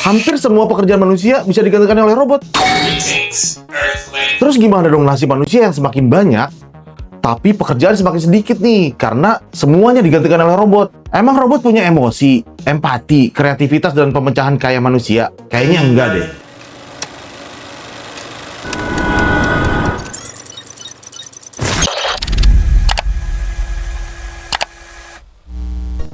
Hampir semua pekerjaan manusia bisa digantikan oleh robot. Terus gimana dong nasib manusia yang semakin banyak, tapi pekerjaan semakin sedikit nih, karena semuanya digantikan oleh robot? Emang robot punya emosi, empati, kreativitas, dan pemecahan kayak manusia? Kayaknya enggak deh.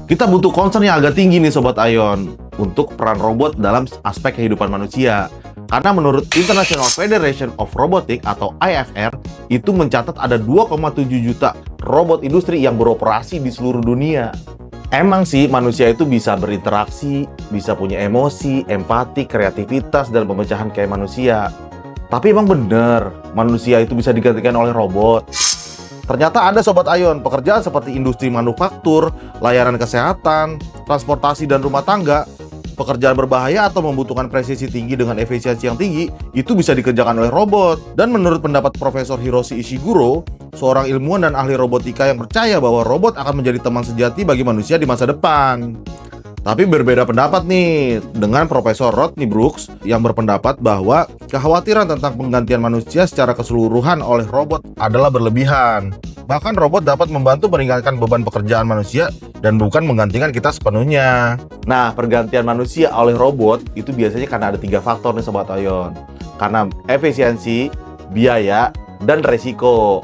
Kita butuh concern yang agak tinggi nih Sobat Ayon untuk peran robot dalam aspek kehidupan manusia. Karena menurut International Federation of Robotics atau IFR, itu mencatat ada 2,7 juta robot industri yang beroperasi di seluruh dunia. Emang sih manusia itu bisa berinteraksi, bisa punya emosi, empati, kreativitas, dan pemecahan kayak manusia. Tapi emang bener, manusia itu bisa digantikan oleh robot? Ternyata ada Sobat Ayon, pekerjaan seperti industri manufaktur, layanan kesehatan, transportasi dan rumah tangga, pekerjaan berbahaya atau membutuhkan presisi tinggi dengan efisiensi yang tinggi, itu bisa dikerjakan oleh robot. Dan menurut pendapat Profesor Hiroshi Ishiguro, seorang ilmuwan dan ahli robotika yang percaya bahwa robot akan menjadi teman sejati bagi manusia di masa depan. Tapi berbeda pendapat nih dengan Profesor Rodney Brooks yang berpendapat bahwa kekhawatiran tentang penggantian manusia secara keseluruhan oleh robot adalah berlebihan. Bahkan robot dapat membantu meringankan beban pekerjaan manusia dan bukan menggantikan kita sepenuhnya. Nah, pergantian manusia oleh robot itu biasanya karena ada 3 faktor nih Sobat Ayon. Karena efisiensi, biaya, dan resiko.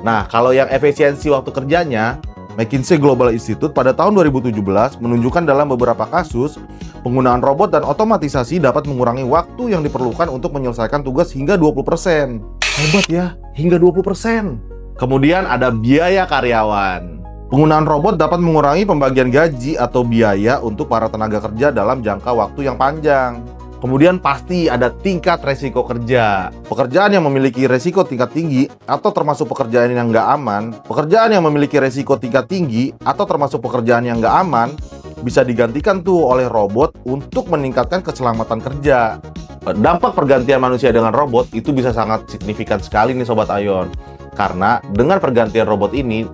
Nah, kalau yang efisiensi waktu kerjanya, McKinsey Global Institute pada tahun 2017 menunjukkan dalam beberapa kasus, penggunaan robot dan otomatisasi dapat mengurangi waktu yang diperlukan untuk menyelesaikan tugas hingga 20%. Hebat ya, hingga 20%. Kemudian ada biaya karyawan. Penggunaan robot dapat mengurangi pembagian gaji atau biaya untuk para tenaga kerja dalam jangka waktu yang panjang. Kemudian pasti ada tingkat resiko kerja. Pekerjaan yang memiliki resiko tingkat tinggi atau termasuk pekerjaan yang nggak aman, pekerjaan yang memiliki resiko tingkat tinggi atau termasuk pekerjaan yang nggak aman, bisa digantikan tuh oleh robot untuk meningkatkan keselamatan kerja. Dampak pergantian manusia dengan robot itu bisa sangat signifikan sekali nih Sobat Ayon. Karena dengan pergantian robot ini,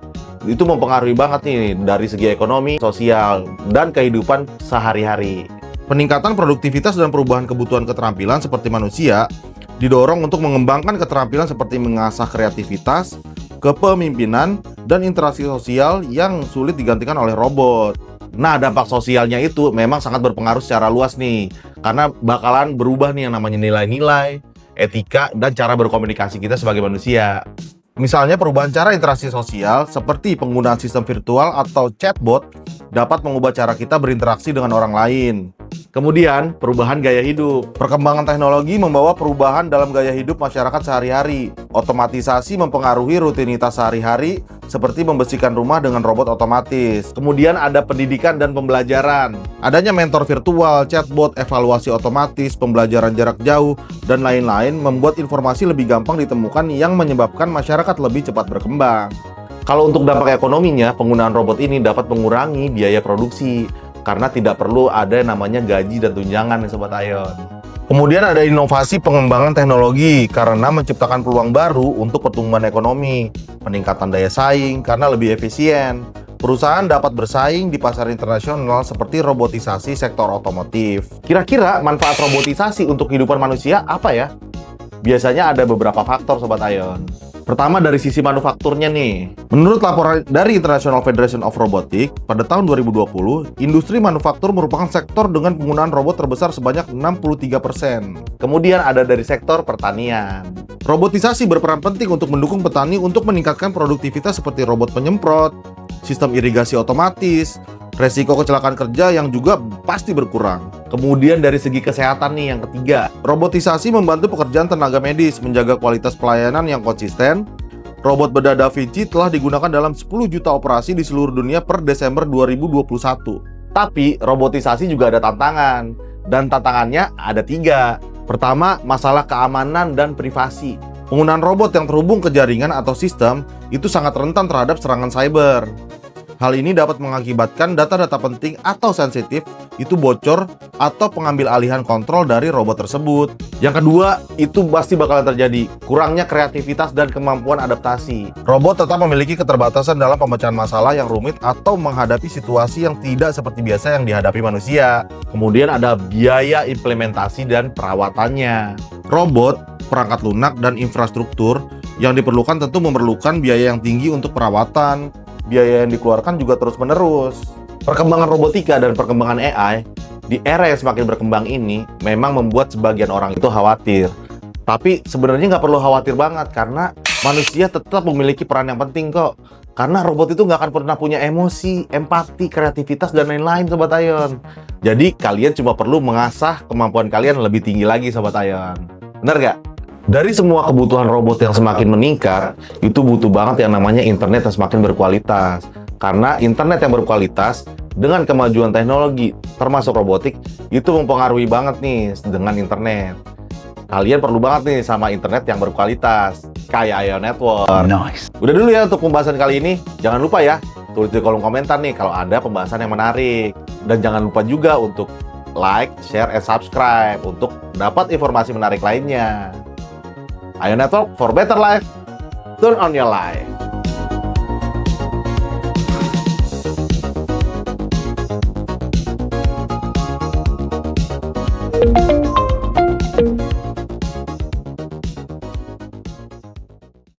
itu mempengaruhi banget nih dari segi ekonomi, sosial, dan kehidupan sehari-hari. Peningkatan produktivitas dan perubahan kebutuhan keterampilan seperti manusia didorong untuk mengembangkan keterampilan seperti mengasah kreativitas, kepemimpinan, dan interaksi sosial yang sulit digantikan oleh robot. Nah, dampak sosialnya itu memang sangat berpengaruh secara luas nih, karena bakalan berubah nih yang namanya nilai-nilai, etika, dan cara berkomunikasi kita sebagai manusia. Misalnya perubahan cara interaksi sosial seperti penggunaan sistem virtual atau chatbot dapat mengubah cara kita berinteraksi dengan orang lain. Kemudian, perubahan gaya hidup. Perkembangan teknologi membawa perubahan dalam gaya hidup masyarakat sehari-hari. Otomatisasi mempengaruhi rutinitas sehari-hari seperti membersihkan rumah dengan robot otomatis. Kemudian ada pendidikan dan pembelajaran. Adanya mentor virtual, chatbot, evaluasi otomatis, pembelajaran jarak jauh, dan lain-lain membuat informasi lebih gampang ditemukan yang menyebabkan masyarakat lebih cepat berkembang. Kalau untuk dampak ekonominya, penggunaan robot ini dapat mengurangi biaya produksi karena tidak perlu ada namanya gaji dan tunjangan nih Sobat Ayon. Kemudian ada inovasi pengembangan teknologi karena menciptakan peluang baru untuk pertumbuhan ekonomi, peningkatan daya saing karena lebih efisien. Perusahaan dapat bersaing di pasar internasional seperti robotisasi sektor otomotif. Kira-kira manfaat robotisasi untuk kehidupan manusia apa ya? Biasanya ada beberapa faktor Sobat Ayon. Pertama dari sisi manufakturnya nih. Menurut laporan dari International Federation of Robotics, pada tahun 2020, industri manufaktur merupakan sektor dengan penggunaan robot terbesar sebanyak 63%. Kemudian ada dari sektor pertanian. Robotisasi berperan penting untuk mendukung petani untuk meningkatkan produktivitas seperti robot penyemprot, sistem irigasi otomatis, resiko kecelakaan kerja yang juga pasti berkurang. Kemudian dari segi kesehatan nih yang ketiga, robotisasi membantu pekerjaan tenaga medis menjaga kualitas pelayanan yang konsisten. Robot bedah Da Vinci telah digunakan dalam 10 juta operasi di seluruh dunia per Desember 2021. Tapi robotisasi juga ada tantangan, dan tantangannya ada 3. Pertama, masalah keamanan dan privasi. Penggunaan robot yang terhubung ke jaringan atau sistem itu sangat rentan terhadap serangan cyber. Hal ini dapat mengakibatkan data-data penting atau sensitif itu bocor atau pengambil alihan kontrol dari robot tersebut. Yang kedua, itu pasti bakalan terjadi kurangnya kreativitas dan kemampuan adaptasi. Robot tetap memiliki keterbatasan dalam pemecahan masalah yang rumit atau menghadapi situasi yang tidak seperti biasa yang dihadapi manusia. Kemudian ada biaya implementasi dan perawatannya. Robot, perangkat lunak, dan infrastruktur yang diperlukan tentu memerlukan biaya yang tinggi untuk perawatan. Biaya yang dikeluarkan juga terus-menerus. Perkembangan robotika dan perkembangan AI di era yang semakin berkembang ini memang membuat sebagian orang itu khawatir. Tapi sebenarnya nggak perlu khawatir banget karena manusia tetap memiliki peran yang penting kok. Karena robot itu nggak akan pernah punya emosi, empati, kreativitas, dan lain-lain Sobat Ayon. Jadi kalian cuma perlu mengasah kemampuan kalian lebih tinggi lagi Sobat Ayon. Bener nggak? Dari semua kebutuhan robot yang semakin meningkat, itu butuh banget yang namanya internet yang semakin berkualitas. Karena internet yang berkualitas dengan kemajuan teknologi, termasuk robotik, itu mempengaruhi banget nih dengan internet. Kalian perlu banget nih sama internet yang berkualitas, kayak Ayon Network. Nice. Udah dulu ya untuk pembahasan kali ini. Jangan lupa ya, tulis di kolom komentar nih kalau ada pembahasan yang menarik. Dan jangan lupa juga untuk like, share, and subscribe untuk dapat informasi menarik lainnya. Ayon Network for better life. Turn on your life.